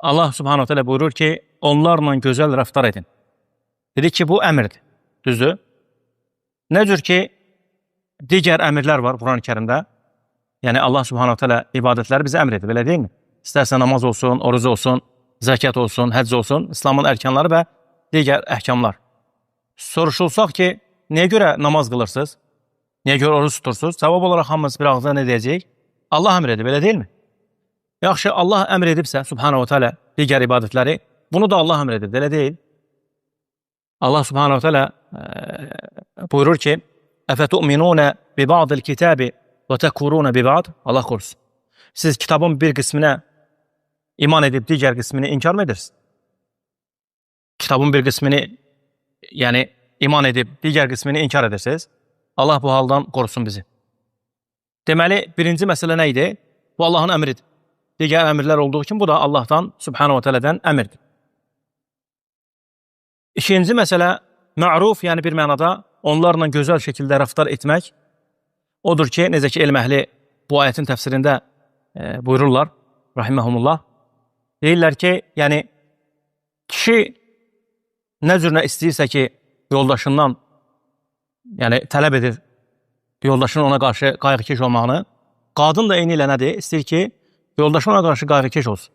Allah subhanahu teala buyurur ki, onlarla gözəl rəftar edin. Dedi ki, bu əmirdir. Düzdür? Nə cür ki, digər əmirlər var Quran-ı Kərimdə. Yəni Allah subhanahu teala ibadətləri bizə əmr edir, belə deyilmi? İstərsə namaz olsun, oruc olsun, zəkat olsun, həcc olsun, İslamın ərkanları və digər əhkamlar. Soruşulsaq ki, niyə görə namaz qılırsınız? Niyə görə oruç tutursunuz? Cavab olaraq hamımız bir ağızdan nə deyəcək? Allah əmr edir, belə deyilmi? Yaxşı, Allah əmr edibsə, subhanahu teala digər ibadətləri, bunu da Allah əmr edir, elə deyil. Allah subhanahu teala buyurur ki, əfətu'minunə bi ba'dil kitabi və təkfurunə bi ba'd. Allah korusun. Siz kitabın bir qisminə iman edib digər qismini inkar mı edirsiniz? Kitabın bir qismini, yəni iman edib digər qismini inkar edirsiniz. Allah bu haldan qorusun bizi. Deməli, birinci məsələ nə idi? Bu Allahın əmridir. Digər əmirlər olduğu kimi bu da Allahdan, subhanahu teala'dan əmirdir. İkinci məsələ, ma'ruf, yəni bir mənada onlarla gözəl şəkildə rəftar etmək odur ki, necə ki, elm əhli bu ayətin təfsirində buyururlar, rahiməhumullah. Deyirlər ki, yəni kişi nə cür nə istəyirsə ki, yoldaşından yəni tələb edir yoldaşının ona qarşı qayğıkeş olmağını, qadın da eyni ilə nədir? İstəyir ki, yoldaşı ona qarşı qayğıkeş olsun.